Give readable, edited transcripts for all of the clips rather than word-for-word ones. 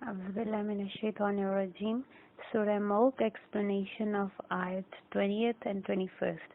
Auzubillahiminash-shaytanir-rajim. Surah Mulk, explanation of ayat 20th and 21st.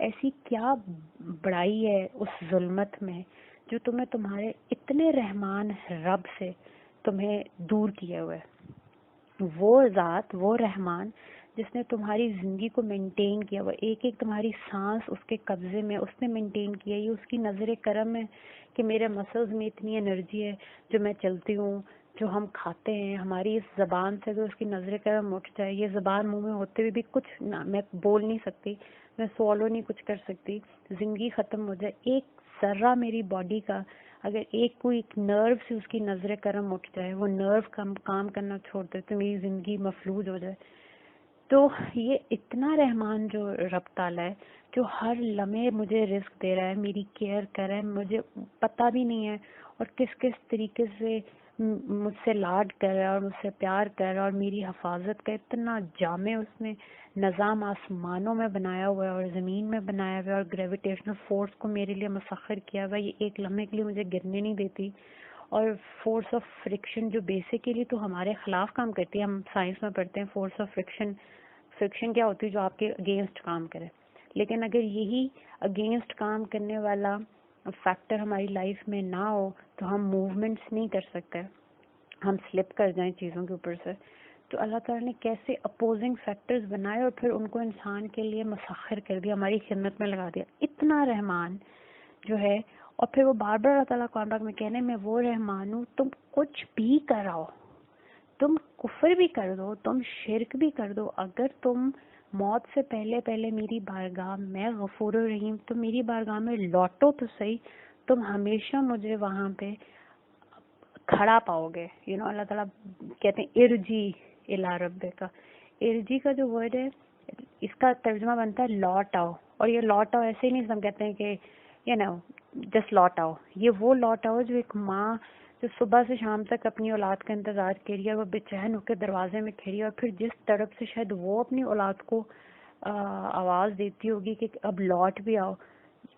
ایسی کیا بڑائی ہے اس ظلمت میں جو تمہیں تمہارے اتنے رحمان رب سے تمہیں دور کیے ہوئے. وہ ذات، وہ رحمان جس نے تمہاری زندگی کو مینٹین کیا ہوا، ایک ایک تمہاری سانس اس کے قبضے میں، اس نے مینٹین کیا. یہ اس کی نظر کرم ہے کہ میرے مسلز میں اتنی انرجی ہے، جو میں چلتی ہوں، جو ہم کھاتے ہیں، ہماری اس زبان سے اگر اس کی نظر کرم اٹھ جائے، یہ زبان منہ میں ہوتے ہوئے بھی کچھ نہ، میں بول نہیں سکتی، میں سوالو نہیں کچھ کر سکتی، زندگی ختم ہو جائے، ایک ذرہ میری باڈی کا اگر ایک کوئی ایک نرو سے اس کی نظر کرم اٹھ جائے، وہ نرو کام کرنا چھوڑ دے تو میری زندگی مفلوج ہو جائے. تو یہ اتنا رحمان جو رب تعالیٰ ہے، جو ہر لمحے مجھے رزق دے رہا ہے، میری کیئر کر رہا ہے، مجھے پتہ بھی نہیں ہے اور کس کس طریقے سے مجھ سے لاڈ کر رہا ہے اور مجھ سے پیار کر رہا ہے، اور میری حفاظت کا اتنا جامع اس نے نظام آسمانوں میں بنایا ہوا ہے اور زمین میں بنایا ہوا ہے، اور گریویٹیشنل فورس کو میرے لیے مسخر کیا ہوا ہے. یہ ایک لمحے کے لیے مجھے گرنے نہیں دیتی. اور فورس آف فرکشن جو بیسیکلی تو ہمارے خلاف کام کرتی ہے، ہم سائنس میں پڑھتے ہیں فورس آف فرکشن کیا ہوتی ہے، جو آپ کے اگینسٹ کام کرے. لیکن اگر یہی اگینسٹ کام کرنے والا فیکٹر ہماری لائف میں نہ ہو تو ہم موومنٹس نہیں کر سکتے، ہم سلپ کر جائیں چیزوں کے اوپر سے. تو اللہ تعالیٰ نے کیسے اپوزنگ فیکٹرز بنائے اور پھر ان کو انسان کے لیے مسخر کر دیا، ہماری خدمت میں لگا دیا. اتنا رحمان جو ہے، اور پھر وہ بار بار اللہ تعالیٰ کانٹیکٹ میں کہنے میں وہ رحمان ہوں، تم کچھ بھی کراؤ، تم کفر بھی کر دو، تم شرک بھی کر دو، اگر تم موت سے پہلے پہلے میری بارگاہ میں غفور الرحیم، تم میری بارگاہ میں لوٹو تو صحیح، تم ہمیشہ مجھے وہاں پہ کھڑا پاؤ گے. اللہ تعالیٰ کہتے ہیں ارجی الی ربک کا. ارجی کا جو ورڈ ہے اس کا ترجمہ بنتا ہے لوٹ آؤ. اور یہ لوٹ آؤ ایسے ہی نہیں ہم کہتے ہیں کہ جسٹ لوٹ آؤ. یہ وہ لوٹ آؤ جو ایک ماں جو صبح سے شام تک اپنی اولاد کا انتظار کر رہی ہے، وہ بے چین ہو کے دروازے میں کھڑی ہے، اور پھر جس طرف سے شاید وہ اپنی اولاد کو آواز دیتی ہوگی کہ اب لوٹ بھی آؤ.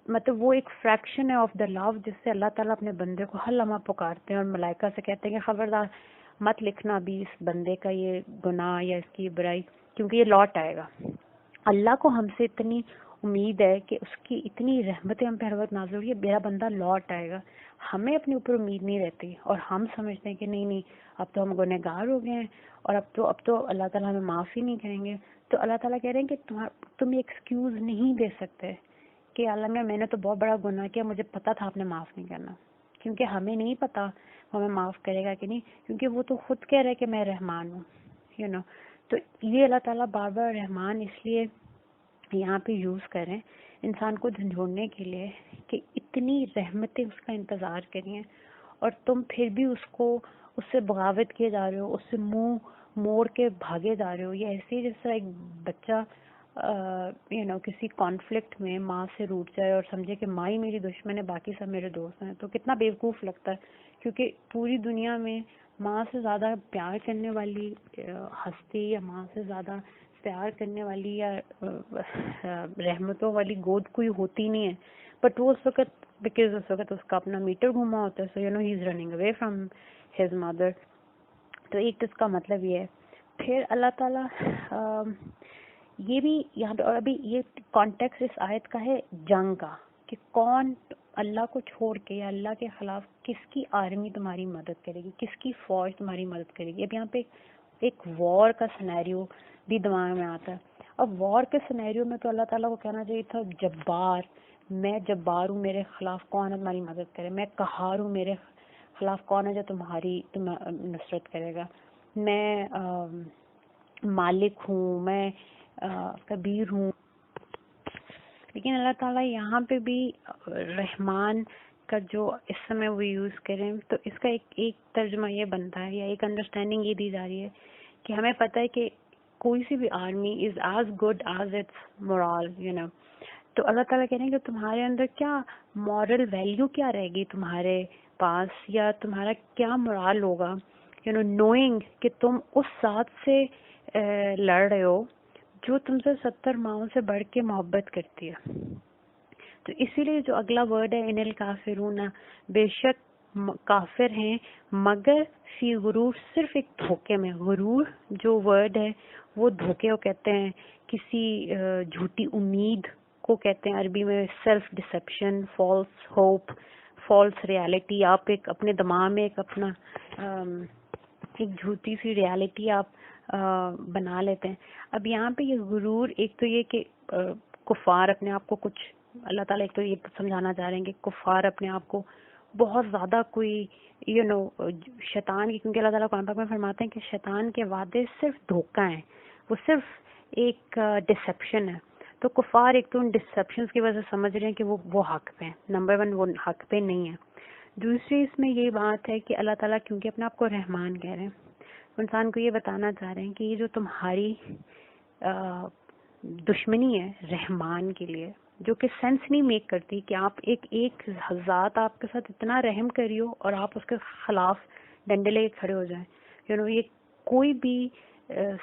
مطلب وہ ایک فریکشن ہے آف دا لو جس سے اللہ تعالیٰ اپنے بندے کو ہر لمحہ پکارتے ہیں، اور ملائکہ سے کہتے ہیں کہ خبردار مت لکھنا ابھی اس بندے کا یہ گناہ یا اس کی برائی، کیونکہ یہ لوٹ آئے گا. اللہ کو ہم سے اتنی امید ہے کہ اس کی اتنی رحمتیں ہم پہ ہر وقت نازل ہوئی ہے، میرا بندہ لوٹ آئے گا. ہمیں اپنے اوپر امید نہیں رہتی اور ہم سمجھتے ہیں کہ نہیں اب تو ہم گنہگار ہو گئے ہیں اور اب تو اللہ تعالیٰ ہمیں معاف ہی نہیں کریں گے. تو اللہ تعالیٰ کہہ رہے ہیں کہ تم یہ ایکسکیوز نہیں دے سکتے کہ اللہ میں نے تو بہت بڑا گناہ کیا، مجھے پتا تھا آپ نے معاف نہیں کرنا. کیونکہ ہمیں نہیں پتا ہمیں معاف کرے گا کہ نہیں، کیونکہ وہ تو خود کہہ رہے کہ میں رحمان ہوں. تو یہ اللہ تعالیٰ بار بار رحمان اس لیے یہاں پہ یوز کریں انسان کو جھنجھوڑنے کے لیے کہ اتنی رحمتیں اس کا انتظار کریں اور تم پھر بھی اس سے بغاوت کیے جا رہے ہو، اس سے منہ موڑ کے بھاگے جا رہے ہو. یہ ایسے ہی جس طرح ایک بچہ کسی کانفلکٹ میں ماں سے روٹ جائے اور سمجھے کہ ماں ہی میری دشمن ہے، باقی سب میرے دوست ہیں، تو کتنا بیوقوف لگتا ہے. کیونکہ پوری دنیا میں ماں سے زیادہ پیار کرنے والی ہستی یا ماں سے زیادہ پیار کرنے والی یا رحمتوں والی گود کوئی ہوتی نہیں ہے. بٹ وہ اس وقت بیکاز اس وقت اس کا اپنا میٹر گھوما ہوتا ہے، so he is running away from his mother. تو ایک تو اس کا مطلب یہ ہے. پھر اللہ تعالیٰ یہ بھی یہاں پہ، اور ابھی یہ کانٹیکس اس آیت کا ہے جنگ کا، کہ کون اللہ کو چھوڑ کے یا اللہ کے خلاف کس کی آرمی تمہاری مدد کرے گی، کس کی فوج تمہاری مدد کرے گی. اب یہاں پہ ایک وار کا سینیریو بھی دماغ میں آتا ہے. اب وار کے سینیریو میں تو اللہ تعالیٰ کو کہنا چاہیے تھا جبار، میں جبار ہوں، میرے خلاف کون ہے تمہاری مدد کرے، میں قہار ہوں، میرے خلاف کون ہے جو تمہاری نصرت کرے گا، میں مالک ہوں، میں کبیر ہوں. لیکن اللہ تعالیٰ یہاں پہ بھی رحمان کا جو اس سمے وہ یوز کریں تو اس کا ایک ترجمہ یہ بنتا ہے یا ایک انڈرسٹینڈنگ یہ دی جا رہی ہے کہ ہمیں پتہ ہے کہ کوئی سی بھی army is as good as its morale. تو اللہ تعالیٰ کہہ رہے ہیں کہ تمہارے اندر کیا مورل ویلیو کیا رہے گی تمہارے پاس، یا تمہارا کیا مورال ہوگا، نوئنگ کہ تم اس ذات سے لڑ رہے ہو جو تم سے 70 ماؤں سے بڑھ کے محبت کرتی ہے. تو اسی لیے جو اگلا ورڈ ہے ان الکافرون، بے شک کافر ہیں مگر فی غرور، صرف ایک دھوکے میں. غرور جو ورڈ ہے وہ دھوکے کو کہتے ہیں، کسی جھوٹی امید کو کہتے ہیں عربی میں self deception, false hope, false reality. آپ ایک اپنے دماغ میں ایک اپنا ایک جھوٹی سی ریالٹی آپ بنا لیتے ہیں. اب یہاں پہ یہ غرور، ایک تو یہ کہ کفار اپنے آپ کو کچھ، اللہ تعالیٰ ایک تو یہ سمجھانا چاہ رہے ہیں کہ کفار اپنے آپ کو بہت زیادہ کوئی شیطان کی، کیونکہ اللہ تعالیٰ قرآن پاک میں فرماتے ہیں کہ شیطان کے وعدے صرف دھوکہ ہیں، وہ صرف ایک ڈسیپشن ہے. تو کفار ایک تو ان ڈسیپشنز کی وجہ سے سمجھ رہے ہیں کہ وہ حق پہ ہیں. نمبر 1 وہ حق پہ نہیں ہے. دوسری اس میں یہ بات ہے کہ اللہ تعالیٰ کیونکہ اپنے آپ کو رحمان کہہ رہے ہیں، انسان کو یہ بتانا چاہ رہے ہیں کہ یہ جو تمہاری دشمنی ہے رحمان کے لیے، جو کہ سینس نہیں میک کرتی کہ آپ ایک ذات آپ کے ساتھ اتنا رحم کری ہو اور آپ اس کے خلاف ڈنڈے لے کے کھڑے ہو جائیں. یہ کوئی بھی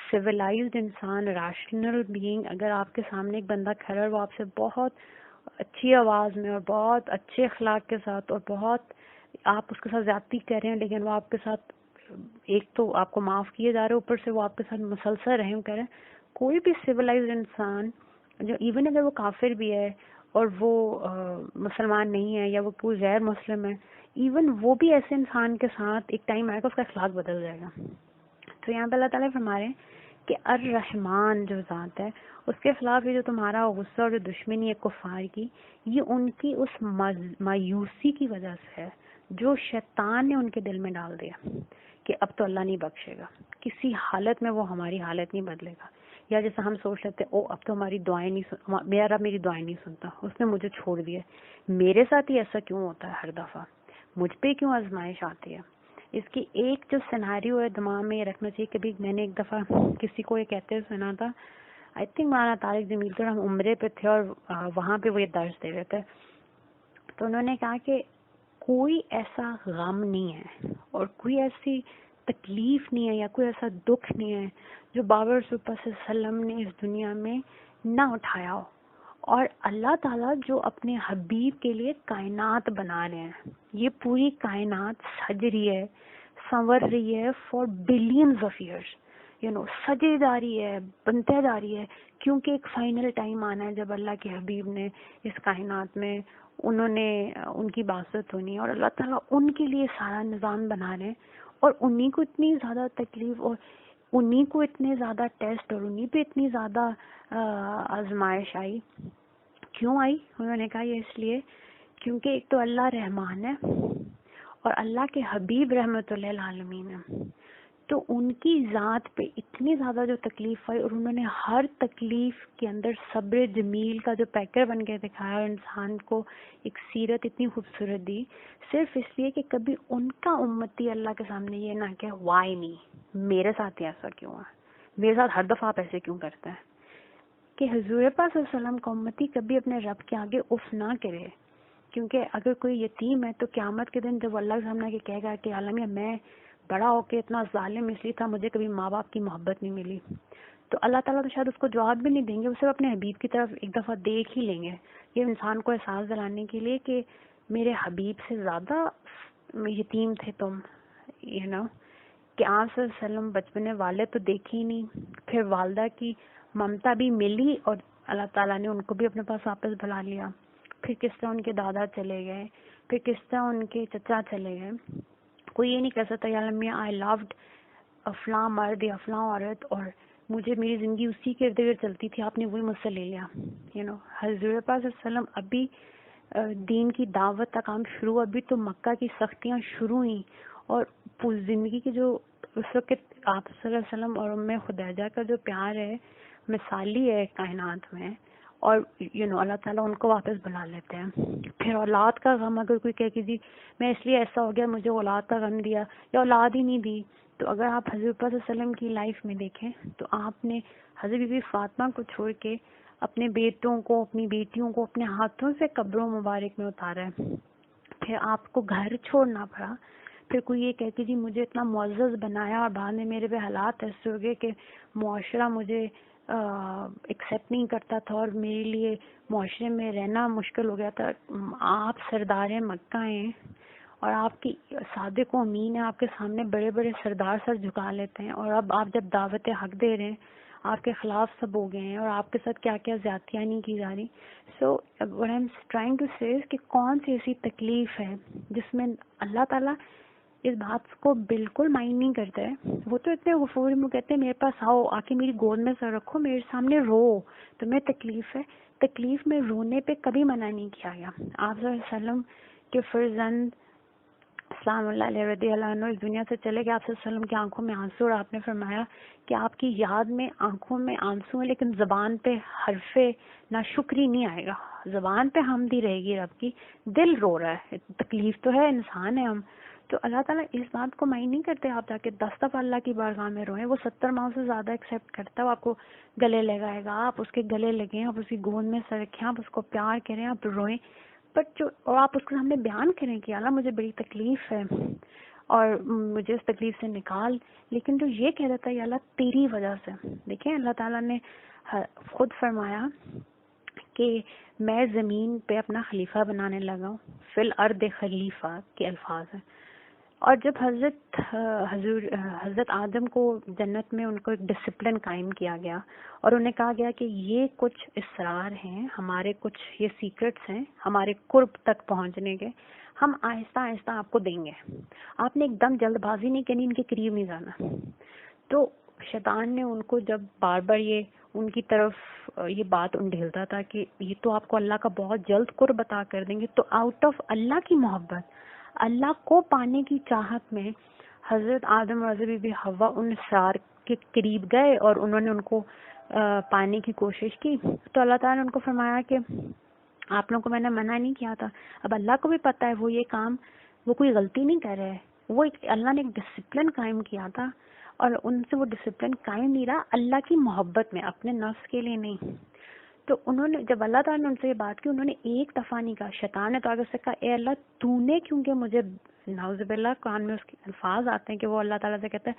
سویلائزڈ انسان، ریشنل بینگ، اگر آپ کے سامنے ایک بندہ کھڑا ہے وہ آپ سے بہت اچھی آواز میں اور بہت اچھے اخلاق کے ساتھ اور بہت آپ اس کے ساتھ زیادتی کر رہے ہیں، لیکن وہ آپ کے ساتھ ایک تو آپ کو معاف کیے جا رہے، اوپر سے وہ آپ کے ساتھ مسلسل رحم کریں. کوئی بھی سویلائزڈ انسان جو ایون اگر وہ کافر بھی ہے اور وہ مسلمان نہیں ہے یا وہ کوئی غیر مسلم ہے، ایون وہ بھی ایسے انسان کے ساتھ ایک ٹائم آئے گا اس کا اخلاق بدل جائے گا. تو یہاں پہ اللہ تعالیٰ فرما رہے ہیں کہ الرحمن جو ذات ہے اس کے خلاف یہ جو تمہارا غصہ اور جو دشمنی ہے کفار کی، یہ ان کی اس مایوسی کی وجہ سے ہے جو شیطان نے ان کے دل میں ڈال دیا کہ اب تو اللہ نہیں بخشے گا، کسی حالت میں وہ ہماری حالت نہیں بدلے گا. یا جیسے ہم سوچ لیتے او اب تو ہماری دعائیں نہیں میرا رب میری دعائیں نہیں سنتا، اس نے مجھے چھوڑ دیا. میرے ساتھ ہی ایسا کیوں ہوتا ہے ہر دفعہ، مجھ پہ کیوں آزمائش آتی ہے؟ اس کی ایک جو سیناریو ہے دماغ میں یہ رکھنا چاہیے. کبھی میں نے ایک دفعہ کسی کو یہ کہتے سنا تھا، آئی تھنک مولانا طارق جمیل پر، ہم عمرے پہ تھے اور وہاں پہ وہ یہ درس دے رہے تھے. تو انہوں نے کہا کہ کوئی ایسا غم نہیں ہے اور کوئی ایسی تکلیف نہیں ہے یا کوئی ایسا دکھ نہیں ہے جو بابا رسول اللہ صلی اللہ علیہ وسلم نے اس دنیا میں نہ اٹھایا ہو. اور اللہ تعالیٰ جو اپنے حبیب کے لیے کائنات بنا رہے ہیں، یہ پوری کائنات سج رہی ہے، سنور رہی ہے فار بلینز آف ایئرس، سجے جا رہی ہے، بنتے جا رہی ہے، کیونکہ ایک فائنل ٹائم آنا ہے جب اللہ کے حبیب نے اس کائنات میں انہوں نے ان کی باسط ہونی ہے اور اللہ تعالیٰ ان کے لیے سارا نظام بنا رہے ہیں. اور انہی کو اتنی زیادہ تکلیف اور انہی کو اتنے زیادہ ٹیسٹ اور انہی پہ اتنی زیادہ آزمائش آئی. کیوں آئی؟ انہوں نے کہا یہ اس لیے کیونکہ ایک تو اللہ رحمان ہے اور اللہ کے حبیب رحمت للعالمین ہے. تو ان کی ذات پہ اتنی زیادہ جو تکلیف آئی اور انہوں نے ہر تکلیف کے اندر صبر جمیل کا جو پیکر بن کے دکھایا اور انسان کو ایک سیرت اتنی خوبصورت دی، صرف اس لیے کہ کبھی ان کا امتی اللہ کے سامنے یہ نہ کہ وائی می، میرے ساتھ ہی ایسا کیوں ہے، میرے ساتھ ہر دفعہ آپ ایسے کیوں کرتے ہیں. کہ حضور پاک صلی اللہ علیہ وسلم کا امتی کبھی اپنے رب کے آگے اف نہ کرے. کیونکہ اگر کوئی یتیم ہے تو قیامت کے دن جب اللہ کے سامنے کے کہے گا کہ عالمیہ میں بڑا ہو کے اتنا ظالم اس لیے تھا، مجھے کبھی ماں باپ کی محبت نہیں ملی، تو اللہ تعالیٰ تو شاید اس کو جواب بھی نہیں دیں گے، وہ صرف اپنے حبیب کی طرف ایک دفعہ دیکھ ہی لیں گے. یہ انسان کو احساس دلانے کے لیے کہ میرے حبیب سے زیادہ یتیم تھے تم، کہ آپ صلی اللہ علیہ وسلم بچپنے والد تو دیکھے ہی نہیں، پھر والدہ کی ممتا بھی ملی اور اللہ تعالیٰ نے ان کو بھی اپنے پاس واپس بلا لیا. پھر کس طرح ان کے دادا چلے گئے، پھر کس طرح ان کے چچا چلے گئے. کوئی یہ نہیں کہہ سکتا یا اللہ آئی لوڈ فلاں مرد یا فلاں عورت اور مجھے میری زندگی اسی کے ارد گرد چلتی تھی، آپ نے وہی مجھ سے لے لیا. حضور پاک صلی اللہ علیہ وسلم ابھی دین کی دعوت کا کام شروع، ابھی تو مکہ کی سختیاں شروع ہوئیں اور زندگی کی جو اس وقت آپ صلی اللہ علیہ وسلم اور ام خدیجہ کا جو پیار ہے مثالی ہے کائنات میں. اور اللہ تعالیٰ ان کو واپس بلا لیتے ہیں. پھر اولاد کا غم اگر کوئی کہے کہ جی میں اس لیے ایسا ہو گیا مجھے اولاد کا غم دیا یا اولاد ہی نہیں دی، تو اگر آپ حضرت صلی اللہ علیہ وسلم کی لائف میں دیکھیں تو آپ نے حضرت بی بی فاطمہ کو چھوڑ کے اپنے بیٹوں کو، اپنی بیٹیوں کو اپنے ہاتھوں سے قبروں مبارک میں اتارا ہے. پھر آپ کو گھر چھوڑنا پڑا. پھر کوئی یہ کہے کہ جی مجھے اتنا معزز بنایا اور بعد میں میرے پہ حالات ایسے ہو گئے کہ معاشرہ مجھے ایکسیپٹ نہیں کرتا تھا اور میرے لیے معاشرے میں رہنا مشکل ہو گیا تھا. آپ سردار مکہ ہیں اور آپ کی صادق و امین ہیں، آپ کے سامنے بڑے بڑے سردار سر جھکا لیتے ہیں، اور اب آپ جب دعوت حق دے رہے ہیں آپ کے خلاف سب ہو گئے ہیں اور آپ کے ساتھ کیا کیا زیادتیاں نہیں کی جا رہی. سو what I'm trying to say is کہ کون سی ایسی تکلیف ہے جس میں اللہ تعالیٰ اس بات کو بالکل مائنڈ نہیں کرتا ہے. وہ تو اتنے غفور میں کہتے ہیں میرے پاس آؤ، آ کے میری گود میں سر رکھو، میرے سامنے رو، تمہیں تکلیف ہے. تکلیف میں رونے پہ کبھی منع نہیں کیا گیا. آپ صلی اللہ علیہ وسلم کے فرزند السلام اللہ علیہ رضی اللہ عنہ اس دنیا سے چلے گئے. آپ صلی اللہ علیہ وسلم کی آنکھوں میں آنسو، اور آپ نے فرمایا کہ آپ کی یاد میں آنکھوں میں آنسو ہیں لیکن زبان پہ حرف ناشکری نہیں آئے گا. زبان پہ حمدی رہے گی رب کی، دل رو رہا ہے. تکلیف تو ہے، انسان ہے ہم. تو اللہ تعالیٰ اس بات کو مائنڈ نہیں کرتے آپ جا کے 10 دفعہ اللہ کی بارگاہ میں روئیں. وہ 70 ماؤں سے زیادہ ایکسیپٹ کرتا ہے. وہ آپ کو گلے لگائے گا، آپ اس کے گلے لگیں، آپ اس کی گود میں سر رکھیں، آپ اس کو پیار کریں، آپ روئیں. بٹ جو اور آپ اس کے سامنے بیان کریں کہ اللہ مجھے بڑی تکلیف ہے اور مجھے اس تکلیف سے نکال، لیکن جو یہ کہہ دیتا ہے یا اللہ تیری وجہ سے. دیکھیں اللہ تعالیٰ نے خود فرمایا کہ میں زمین پہ اپنا خلیفہ بنانے لگا ہوں. فی الارض خلیفہ کے الفاظ ہیں. اور جب حضرت آدم کو جنت میں ان کو ایک ڈسپلن قائم کیا گیا اور انہیں کہا گیا کہ یہ کچھ اسرار ہیں ہمارے، کچھ یہ سیکرٹس ہیں ہمارے قرب تک پہنچنے کے، ہم آہستہ آہستہ آپ کو دیں گے، آپ نے ایک دم جلد بازی نہیں کرنی، ان کے قریب نہیں جانا. تو شیطان نے ان کو جب بار بار یہ ان کی طرف یہ بات انڈھیلتا تھا کہ یہ تو آپ کو اللہ کا بہت جلد قرب عطا کر دیں گے، تو آؤٹ آف اللہ کی محبت، اللہ کو پانے کی چاہت میں حضرت آدم اور حضرت بی بی حوا ان اسرار کے قریب گئے اور انہوں نے ان کو پانے کی کوشش کی. تو اللہ تعالیٰ نے ان کو فرمایا کہ آپ لوگوں کو میں نے منع نہیں کیا تھا. اب اللہ کو بھی پتہ ہے وہ یہ کام، وہ کوئی غلطی نہیں کر رہے ہیں، وہ اللہ نے ایک ڈسپلن قائم کیا تھا اور ان سے وہ ڈسپلن قائم نہیں رہا اللہ کی محبت میں، اپنے نفس کے لیے نہیں. تو انہوں نے جب اللہ تعالیٰ نے ان سے یہ بات کی، انہوں نے ایک دفعہ نہیں کہا. شیطان نے تو آگے سے کہا اے اللہ تو نے کیونکہ مجھے، نعوذ باللہ قرآن میں اس کے الفاظ آتے ہیں کہ وہ اللہ تعالیٰ سے کہتا ہے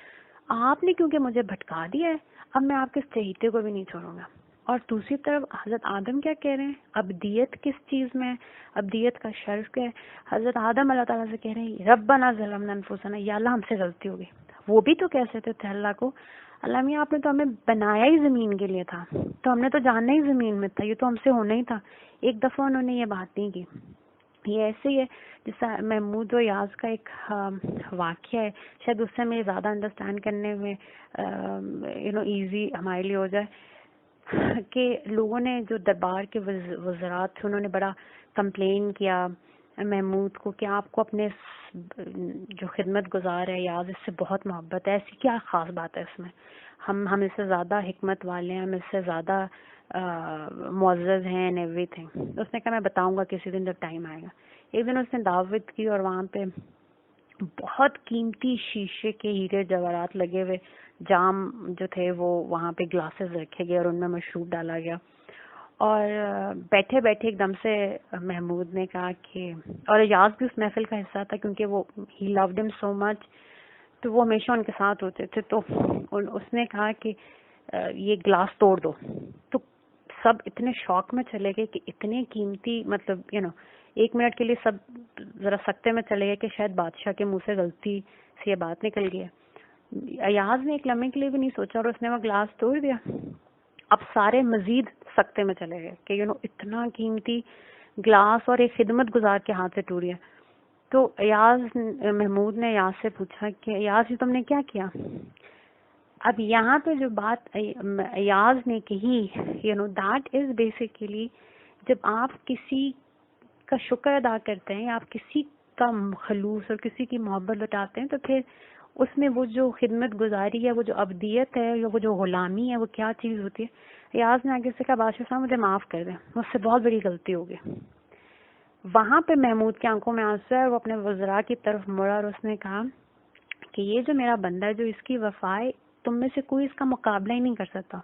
آپ نے کیونکہ مجھے بھٹکا دیا ہے، اب میں آپ کے اس چہیتے کو بھی نہیں چھوڑوں گا. اور دوسری طرف حضرت آدم کیا کہہ رہے ہیں، ابدیت کس چیز میں ہے، ابدیت کا شرف کیا ہے. حضرت آدم اللہ تعالیٰ سے کہہ رہے ہیں ربنا ظلمنا انفسنا، یا اللہ ہم سے غلطی ہوگی. وہ بھی تو کہہ سکتے تھے اللہ کو اللہ میاں آپ نے تو ہمیں بنایا ہی زمین کے لیے تھا، تو ہم نے تو جاننا ہی زمین میں تھا، یہ تو ہم سے ہونا ہی تھا. ایک دفعہ انہوں نے یہ بات نہیں کی. یہ ایسے ہی ہے جیسا محمود و یاز کا ایک واقعہ ہے، شاید اس سے میں زیادہ انڈرسٹینڈ کرنے میں ایزی ہمارے لیے ہو جائے کہ لوگوں نے جو دربار کے وزرات تھے انہوں نے بڑا کمپلین کیا محمود کو کہ آپ کو اپنے جو خدمت گزار ہے یاز اس سے بہت محبت ہے، ایسی کیا خاص بات ہے اس میں، ہم اس سے زیادہ حکمت والے ہیں، ہم اس سے زیادہ معزز ہیں اینڈ ایوری تھنگ. اس نے کہا میں بتاؤں گا کسی دن جب ٹائم آئے گا. ایک دن اس نے دعوت کی اور وہاں پہ بہت قیمتی شیشے کے ہیرے جواہرات لگے ہوئے جام جو تھے وہ وہاں پہ گلاسز رکھے گئے اور ان میں مشروب ڈالا گیا. اور بیٹھے بیٹھے ایک دم سے محمود نے کہا کہ، اور یاز بھی اس محفل کا حصہ تھا کیونکہ وہ ہی لوڈ ہم سو مچ، تو وہ ہمیشہ ان کے ساتھ ہوتے تھے. تو اس نے کہا کہ یہ گلاس توڑ دو. تو سب اتنے شوق میں چلے گئے کہ اتنے قیمتی، مطلب ایک منٹ کے لیے سب ذرا سکتے میں چلے گئے کہ شاید بادشاہ کے منہ سے غلطی سے یہ بات نکل گئی ہے. ایاز نے ایک لمحے کے لیے بھی نہیں سوچا اور اس نے وہ گلاس توڑ دیا. اب سارے مزید سکتے میں چلے گئے کہ اتنا قیمتی گلاس اور ایک خدمت گزار کے ہاتھ سے ٹوٹ گیا. تو محمود نے ایاز سے پوچھا کہ ایاز یہ تم نے کیا کیا؟ اب یہاں پہ جو بات ایاز نے کہی دیٹ از بیسیکلی جب آپ کسی کا شکر ادا کرتے ہیں، آپ کسی کا خلوص اور کسی کی محبت لوٹاتے ہیں، تو پھر اس میں وہ جو خدمت گزاری ہے، وہ جو ابدیت ہے یا وہ جو غلامی ہے، وہ کیا چیز ہوتی ہے. ایاز نے آگے سے کہا بادشاہ صاحب مجھے معاف کر دیں، مجھ سے بہت بڑی غلطی ہو گئی. وہاں پہ محمود کی آنکھوں میں آنسو ہے، وہ اپنے وزراء کی طرف مڑا اور اس نے کہا کہ یہ جو میرا بندہ ہے، جو اس کی وفا ہے، تم میں سے کوئی اس کا مقابلہ ہی نہیں کر سکتا.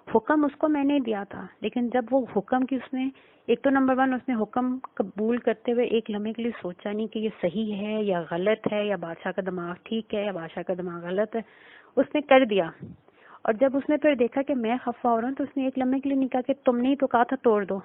حکم اس کو میں نے دیا تھا، لیکن جب وہ حکم کی اس نے ایک تو نمبر 1 اس نے حکم قبول کرتے ہوئے ایک لمحے کے لیے سوچا نہیں کہ یہ صحیح ہے یا غلط ہے یا بادشاہ کا دماغ ٹھیک ہے یا بادشاہ کا دماغ غلط ہے، اس نے کر دیا. اور جب اس نے پھر دیکھا کہ میں خفا ہو رہا ہوں تو اس نے ایک لمحے کے لیے نہیں کہا کہ تم نے ہی تو کہا تھا توڑ دو.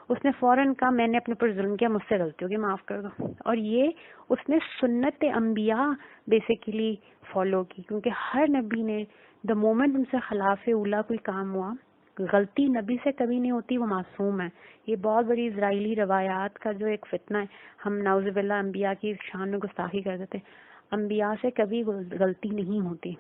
اس نے فوراً کہا میں نے اپنے پر ظلم کیا، مجھ سے غلطی ہوگی، معاف کر دو. اور یہ اس نے سنت انبیاء بیسیکلی فالو کی، کیونکہ ہر نبی نے دا مومنٹ ان سے خلاف اولا کوئی کام ہوا، غلطی نبی سے کبھی نہیں ہوتی، وہ معصوم ہے. یہ بہت بڑی اسرائیلی روایات کا جو ایک فتنہ ہے، ہم نعوذ باللہ انبیاء کی شان میں گستاخی کر دیتے. انبیاء سے کبھی غلطی نہیں ہوتی.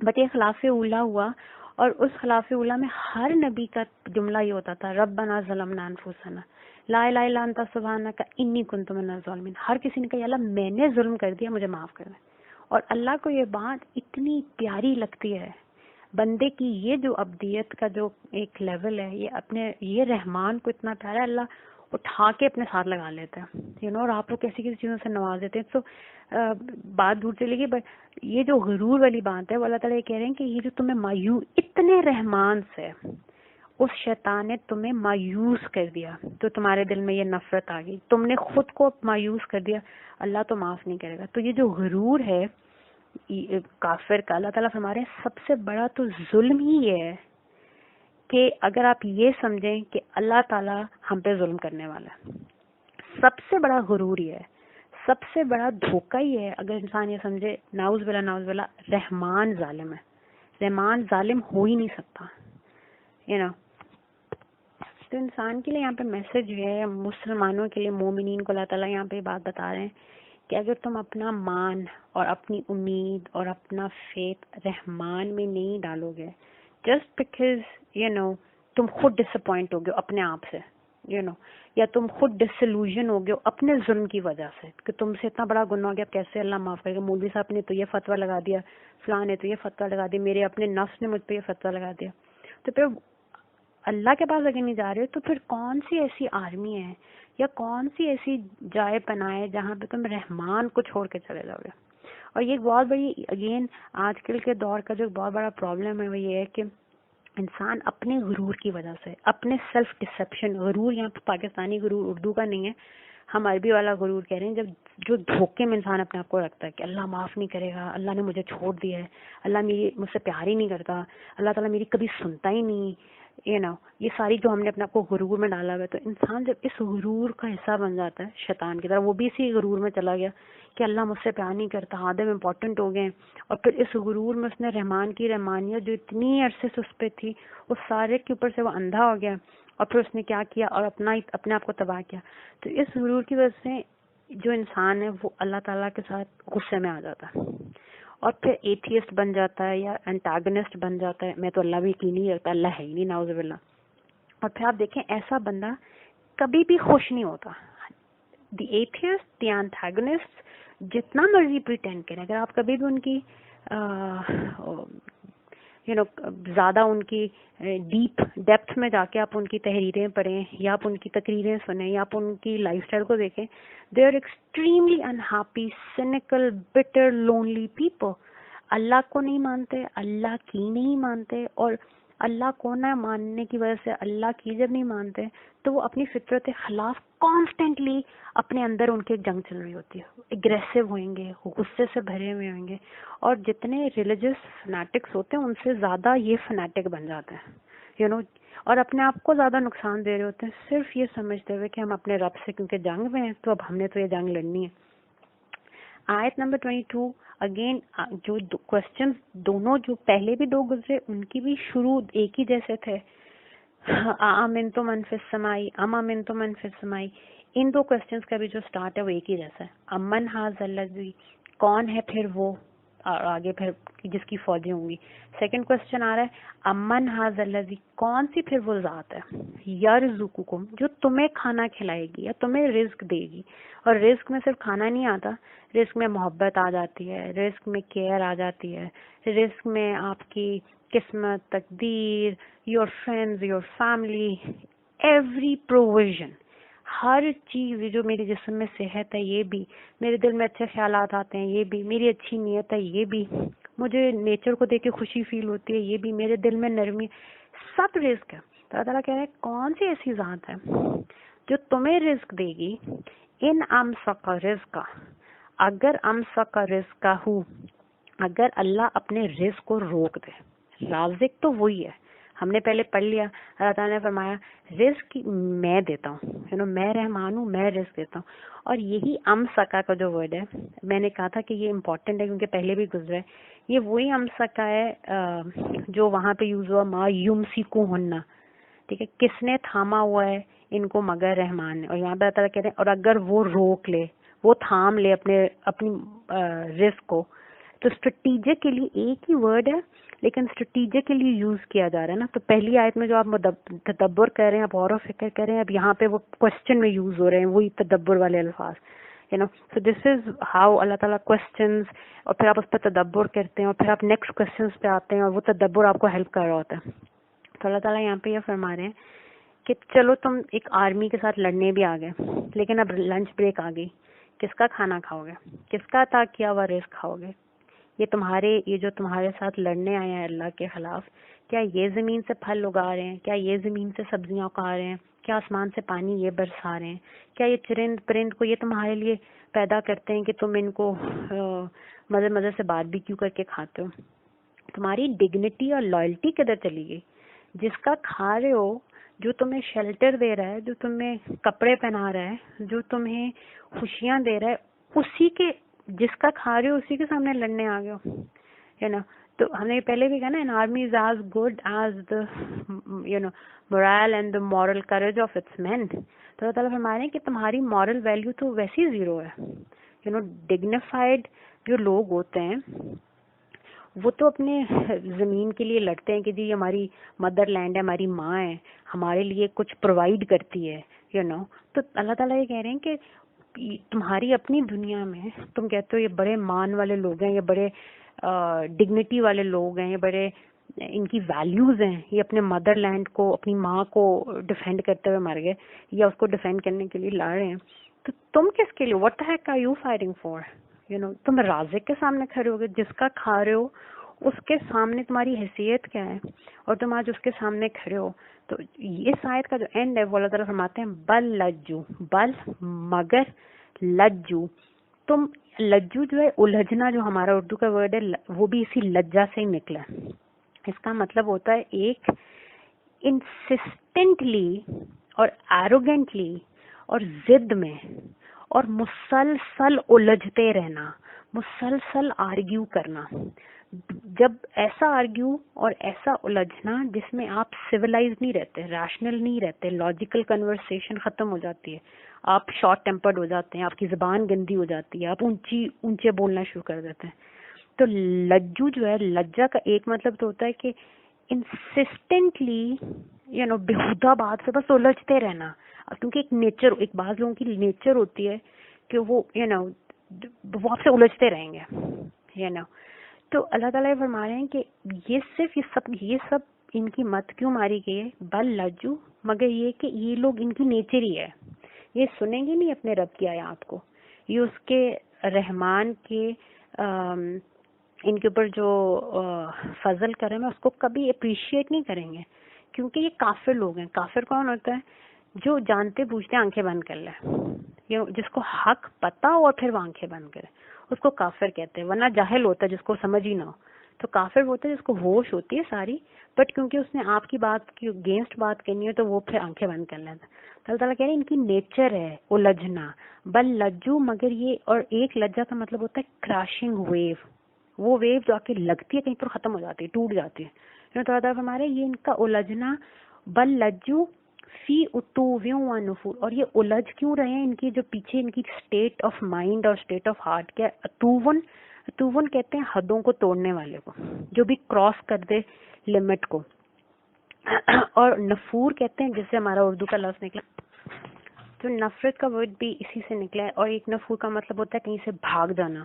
بٹ یہ خلاف اولا ہوا، اور اس خلاف اولا میں ہر نبی کا جملہ یہ ہوتا تھا ربنا ظلمنا انفسنا لا الہ الا انت سبحانک انی کنت من الظالمین. ہر کسی نے کہا یا اللہ میں نے ظلم کر دیا، مجھے معاف کر دے. اور اللہ کو یہ بات اتنی پیاری لگتی ہے، بندے کی یہ جو ابدیت کا جو ایک لیول ہے، یہ اپنے یہ رحمان کو اتنا پیارا ہے، اللہ اٹھا کے اپنے ساتھ لگا لیتا ہے اور آپ کو کیسی کسی چیزوں سے نواز دیتے ہیں. تو بات دور چلے گی، بٹ یہ جو غرور والی بات ہے وہ اللہ تعالیٰ یہ کہہ رہے ہیں کہ یہ جو تمہیں مایوس، اتنے رحمان سے اس شیطان نے تمہیں مایوس کر دیا تو تمہارے دل میں یہ نفرت آ گئی، تم نے خود کو مایوس کر دیا، اللہ تو معاف نہیں کرے گا. تو یہ جو غرور ہے کافر کا، اللہ تعالیٰ فرما رہے ہیں سب سے بڑا تو ظلم ہی یہ ہے کہ اگر آپ یہ سمجھیں کہ اللہ تعالیٰ ہم پہ ظلم کرنے والا ہے. سب سے بڑا غرور یہ ہے، سب سے بڑا دھوکہ یہ ہے اگر انسان یہ سمجھے نعوذ باللہ رحمان ظالم ہے. رحمان ظالم ہو ہی نہیں سکتا، تو انسان کے لیے یہاں پہ میسج ہے، مسلمانوں کے لیے، مومنین کو اللہ تعالیٰ یہاں پہ بات بتا رہے ہیں کہ اگر تم اپنا مان اور اپنی امید اور اپنا فیتھ رحمان میں نہیں ڈالو گے، جسٹ بیکاز تم خود ڈس اپوائنٹ ہو گئے اپنے آپ سے، یا تم خود ڈسلوژن ہو گئے اپنے ظلم کی وجہ سے کہ تم سے اتنا بڑا گناہ ہو گیا، کیسے اللہ معاف کرے گا، مولوی صاحب نے تو یہ فتویٰ لگا دیا، فلاں نے تو یہ فتویٰ لگا دیا، میرے اپنے نفس نے مجھ پہ یہ فتویٰ لگا دیا. تو پھر اللہ کے پاس اگر نہیں جا رہے تو پھر کون سی ایسی آرمی ہے یا کون سی ایسی جائے پناہ ہے جہاں پہ تم رحمان کو چھوڑ کے چلے جاؤ گے. اور یہ بہت بڑی اگین آج کل کے دور کا جو بہت بڑا پرابلم ہے وہ یہ ہے کہ انسان اپنے غرور کی وجہ سے، اپنے سیلف ڈسیپشن، غرور یہاں پہ پاکستانی غرور اردو کا نہیں ہے، ہم عربی والا غرور کہہ رہے ہیں، جب جو دھوکے میں انسان اپنے آپ کو رکھتا ہے کہ اللہ معاف نہیں کرے گا، اللہ نے مجھے چھوڑ دیا ہے، اللہ مجھ سے پیار ہی نہیں کرتا، اللہ تعالیٰ میری کبھی سنتا ہی نہیں، یہ ساری جو ہم نے اپنے آپ کو غرور میں ڈالا ہوا ہے. تو انسان جب اس غرور کا حصہ بن جاتا ہے شیطان کی طرح، وہ بھی اسی غرور میں چلا گیا کہ اللہ مجھ سے پیار نہیں کرتا، آدم امپورٹنٹ ہو گئے، اور پھر اس غرور میں اس نے رحمان کی رحمانیت جو اتنی عرصے سے اس پہ تھی اس سارے کے اوپر سے وہ اندھا ہو گیا، اور پھر اس نے کیا کیا اور اپنے آپ کو تباہ کیا. تو اس غرور کی وجہ سے جو انسان ہے وہ اللہ تعالیٰ کے ساتھ غصے میں آ جاتا ہے اور پھر ایتھیسٹ بن جاتا ہے یا انٹاگنسٹ بن جاتا ہے، میں تو اللہ بھی یقین نہیں کرتا، اللہ ہے ہی نہیں، نعوذ باللہ. اور پھر آپ دیکھیں ایسا بندہ کبھی بھی خوش نہیں ہوتا. دی ایتھیسٹ، دی انٹاگنسٹ جتنا مرضی پریٹینڈ کریں، اگر آپ کبھی بھی ان کی زیادہ ان کی ڈیپ ڈیپتھ میں جا کے آپ ان کی تحریریں پڑھیں یا آپ ان کی تقریریں سنیں یا آپ ان کی لائف اسٹائل کو دیکھیں، they are extremely unhappy, cynical, bitter, lonely people. اللہ کو نہیں مانتے، اللہ کی نہیں مانتے، اور اللہ کو نہ ماننے کی وجہ سے اللہ کی جب نہیں مانتے تو وہ اپنی فطرت کے خلاف کانسٹنٹلی اپنے اندر ان کی جنگ چل رہی ہوتی ہے، اگریسو ہوئیں گے، غصے سے بھرے ہوئے ہوئیں گے. اور جتنے ریلیجس فنیٹکس ہوتے ہیں ان سے زیادہ یہ فنیٹک بن جاتے ہیں اور اپنے آپ کو زیادہ نقصان دے رہے ہوتے ہیں صرف یہ سمجھتے ہوئے کہ ہم اپنے رب سے کیونکہ جنگ میں ہیں تو اب ہم نے تو یہ جنگ لڑنی ہے. آیت نمبر 22 اگین جو کوسچن دونوں جو پہلے بھی دو گزرے ان کی بھی شروع ایک ہی جیسے تھے، آمنتم من فی السماء ام آمنتم من فی السماء، ان دو کوسچنز کا بھی جو سٹارٹ ہے وہ ایک ہی جیسا ہے. امن ھذا الذی، کون ہے پھر وہ، اور آگے پھر جس کی فوجیں ہوں گی. سیکنڈ کوسچن آ رہا ہے امن ھذا الذی، کون سی پھر وہ ذات ہے، یرزقکم، جو تمہیں کھانا کھلائے گی یا تمہیں رزق دے گی. اور رزق میں صرف کھانا نہیں آتا، رزق میں محبت آ جاتی ہے، رزق میں کیئر آ جاتی ہے، رزق میں آپ کی قسمت، تقدیر، your friends, your family, every provision, ہر چیز. جو میرے جسم میں صحت ہے یہ بھی، میرے دل میں اچھے خیالات آتے ہیں یہ بھی، میری اچھی نیت ہے یہ بھی، مجھے نیچر کو دیکھ کے خوشی فیل ہوتی ہے یہ بھی، میرے دل میں نرمی، سب رزق ہے. اللہ تعالیٰ کہہ رہے ہیں کون سی ایسی ذات ہے جو تمہیں رزق دے گی، ان امسک رزقا، اگر امسک رزقہ ہو، اگر اللہ اپنے رزق کو روک دے. رازق تو وہی ہے، ہم نے پہلے پڑھ لیا. اللہ تعالیٰ نے فرمایا رزق میں دیتا ہوں, میں رحمان ہوں, میں رزق دیتا ہوں. اور یہی امسکا کا جو ورڈ ہے, میں نے کہا تھا کہ یہ امپورٹنٹ ہے کیونکہ پہلے بھی گزرا ہے, یہ وہی امسکا ہے جو وہاں پہ یوز ہوا ما یمسکوہن, ٹھیک ہے, کس نے تھاما ہوا ہے ان کو مگر رحمان نے. اور یہاں پہ اللہ تعالیٰ کہہ رہے ہیں اور اگر وہ روک لے, وہ تھام لے اپنی رزق کو, تو اسٹریٹجیکلی ایک ہی ورڈ ہے لیکن اسٹریٹجیکلی یوز کیا جا رہا ہے نا. تو پہلی آیت میں جو آپ تدبر کر رہے ہیں, آپ غور و فکر کر رہے ہیں, اب یہاں پہ وہ کوشچن میں یوز ہو رہے ہیں وہی تدبر والے الفاظ, so this is how اللہ تعالیٰ questions, اور پھر آپ اس پہ تدبر کرتے ہیں اور پھر آپ نیکسٹ کوشچنس پہ آتے ہیں اور وہ تدبر آپ کو ہیلپ کر رہا ہوتا ہے. تو اللہ تعالیٰ یہاں پہ یہ فرما رہے ہیں کہ چلو تم ایک آرمی کے ساتھ لڑنے بھی آ گئے, لیکن اب لنچ بریک آ گئی, کس کا کھانا کھاؤ گے, کس کا عطا کیا ہوا رزق کھاؤ گے؟ یہ جو تمہارے ساتھ لڑنے آئے ہیں اللہ کے خلاف, کیا یہ زمین سے پھل اگا رہے ہیں, کیا یہ زمین سے سبزیاں اگا رہے ہیں, کیا آسمان سے پانی یہ برسا رہے ہیں, کیا یہ چرند پرند کو یہ تمہارے لیے پیدا کرتے ہیں کہ تم ان کو مزے مزے سے باربیکیو کر کے کھاتے ہو؟ تمہاری ڈگنیٹی اور لائلٹی کدھر چلی گئی؟ جس کا کھا رہے ہو, جو تمہیں شیلٹر دے رہا ہے, جو تمہیں کپڑے پہنا رہا ہے, جو تمہیں خوشیاں دے رہا ہے, اسی کے جس کا کھا رہے ہو اسی کے سامنے لڑنے آ گئے ہو, ہے نا. تو ہم نے پہلے بھی کہا نا, an army is as good as the morale and the moral courage of its men. تو اللہ تعالیٰ فرما رہے ہیں کہ تمہاری مورل ویلیو تو ویسی زیرو ہے. ڈگنیفائڈ جو لوگ ہوتے ہیں وہ تو اپنے زمین کے لیے لڑتے ہیں کہ جی ہماری مدر لینڈ ہے, ہماری ماں ہے, ہمارے لیے کچھ پرووائڈ کرتی ہے, تو اللہ تعالیٰ یہ کہہ رہے ہیں کہ تمہاری اپنی دنیا میں تم کہتے ہو یہ بڑے مان والے لوگ ہیں, یہ بڑے ڈگنیٹی والے لوگ ہیں, یہ بڑے ان کی ویلیوز ہیں, یہ اپنے مدر لینڈ کو, اپنی ماں کو ڈیفینڈ کرتے ہوئے مر گئے یا اس کو ڈیفینڈ کرنے کے لیے لڑ رہے ہیں. تو تم کس کے لیے, what the heck are you fighting for? تم رازق کے سامنے کھڑے ہو گے, جس کا کھا رہے ہو اس کے سامنے تمہاری حیثیت کیا ہے, اور تم آج اس کے سامنے کھڑے ہو. تو اس آیت کا جو اینڈ ہے وہ اللہ تعالیٰ فرماتے ہیں بل لجو, بل مگر لجو, تم لجو جو ہے الجھنا, جو ہمارا اردو کا ورڈ ہے وہ بھی اسی لجا سے ہی نکلا ہے. اس کا مطلب ہوتا ہے ایک انسسٹنٹلی اور ایروگینٹلی اور ضد میں اور مسلسل الجھتے رہنا, مسلسل آرگیو کرنا. جب ایسا آرگیو اور ایسا الجھنا جس میں آپ سویلائز نہیں رہتے, ریشنل نہیں رہتے, لاجیکل کنورسیشن ختم ہو جاتی ہے, آپ شارٹ ٹیمپرڈ ہو جاتے ہیں, آپ کی زبان گندی ہو جاتی ہے, آپ اونچے بولنا شروع کر دیتے ہیں. تو لجو جو ہے, لجا کا ایک مطلب تو ہوتا ہے کہ انسسٹنٹلی بےہودہ بات سے بس الجھتے رہنا, کیونکہ ایک نیچر, ایک بعض لوگوں کی نیچر ہوتی ہے کہ وہ وہ آپ سے الجھتے رہیں گے, تو اللہ تعالیٰ یہ فرما رہے ہیں کہ یہ صرف یہ سب ان کی مت کیوں ماری گئی ہے, بل لجو, مگر یہ کہ یہ لوگ ان کی نیچر ہی ہے, یہ سنیں گے نہیں اپنے رب کی آیات کو, یہ اس کے رحمان کے ان کے اوپر جو فضل کرے میں اس کو کبھی اپریشیٹ نہیں کریں گے, کیونکہ یہ کافر لوگ ہیں. کافر کون ہوتا ہے؟ جو جانتے بوجھتے آنکھیں بند کر لے, جس کو حق پتا ہو اور پھر وہ آنکھیں بند کرے, اس کو کافر کہتے ہیں. ورنہ جاہل ہوتا ہے جس کو سمجھ ہی نہ ہو, تو کافر ہوتا ہے جس کو ہوش ہوتی ہے ساری, بٹ کیونکہ اس نے آپ کی بات کی اگینسٹ بات کرنی ہے تو وہ پھر آنکھیں بند کر لیتا ہے. تو اللہ تعالیٰ کہہ رہے ہیں ان کی نیچر ہے الجھنا, بل لجو, مگر یہ, اور ایک لجا کا مطلب ہوتا ہے کراشنگ ویو, وہ ویو جو آ کے لگتی ہے کہیں پر ختم ہو جاتی ہے, ٹوٹ جاتی ہے. تو اللہ تعالیٰ ہمارے یہ ان کا الجھنا, بل لجو فی اتوویوں و نفور, اور یہ الجھ کیوں رہے ہیں, ان کی جو پیچھے ان کی اسٹیٹ آف مائنڈ اور اسٹیٹ آف ہارٹ کیا, اتوون کہتے ہیں حدوں کو توڑنے والے کو, جو بھی کراس کر دے لمٹ کو, اور نفور کہتے ہیں جس سے ہمارا اردو کا لفظ نکلا, تو نفرت کا ورڈ بھی اسی سے نکلا ہے. اور ایک نفور کا مطلب ہوتا ہے کہیں سے بھاگ جانا,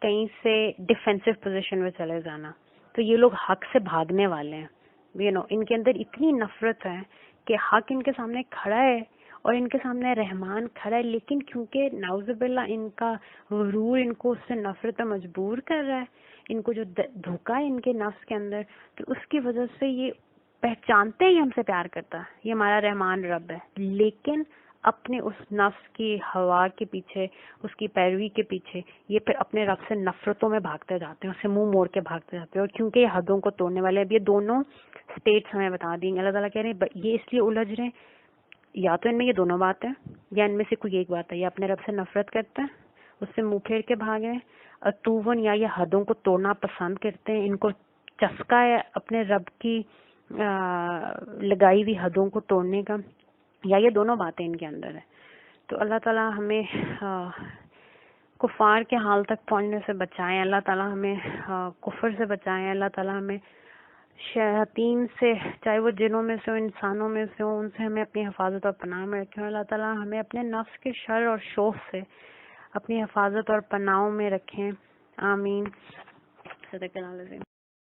کہیں سے ڈیفینسو پوزیشن میں چلے جانا. تو یہ لوگ حق سے بھاگنے والے ہیں, ان کے اندر اتنی نفرت ہے کہ حق ان کے سامنے کھڑا ہے اور ان کے سامنے رحمان کھڑا ہے, لیکن کیونکہ نعوذ باللہ ان کا غرور ان کو اس سے نفرت میں مجبور کر رہا ہے, ان کو جو دھوکا ہے ان کے نفس کے اندر, تو اس کی وجہ سے یہ پہچانتے ہی ہم سے پیار کرتا ہے, یہ ہمارا رحمان رب ہے, لیکن اپنے اس نفس کی ہوا کے پیچھے، اس کی پیروی کے پیچھے یہ پھر اپنے رب سے نفرتوں میں بھاگتے جاتے ہیں، اسے منہ موڑ کے بھاگتے جاتے ہیں. اور کیونکہ یہ حدوں کو توڑنے والے، اب یہ دونوں اسٹیٹس ہمیں بتا دیں گے. اللہ تعالیٰ کہہ رہے ہیں یہ اس لیے الجھ رہے ہیں، یا تو ان میں یہ دونوں باتیں یا ان میں سے کوئی ایک بات ہے، یا اپنے رب سے نفرت کرتے ہیں، اس سے منہ پھیر کے بھاگے، اتوون یا یہ حدوں کو توڑنا پسند کرتے ہیں، ان کو چسکا ہے اپنے رب کی لگائی ہوئی حدوں کو توڑنے کا، یا یہ دونوں باتیں ان کے اندر ہیں. تو اللہ تعالیٰ ہمیں کفار کے حال تک پہنچنے سے بچائیں، اللہ تعالیٰ ہمیں کفر سے بچائیں، اللہ تعالیٰ ہمیں شیاطین سے، چاہے وہ جنوں میں سے ہو، انسانوں میں سے ہو، ان سے ہمیں اپنی حفاظت اور پناہ میں رکھیں. اللہ تعالیٰ ہمیں اپنے نفس کے شر اور شوق سے اپنی حفاظت اور پناہوں میں رکھیں. آمین. صدق اللہ العظیم.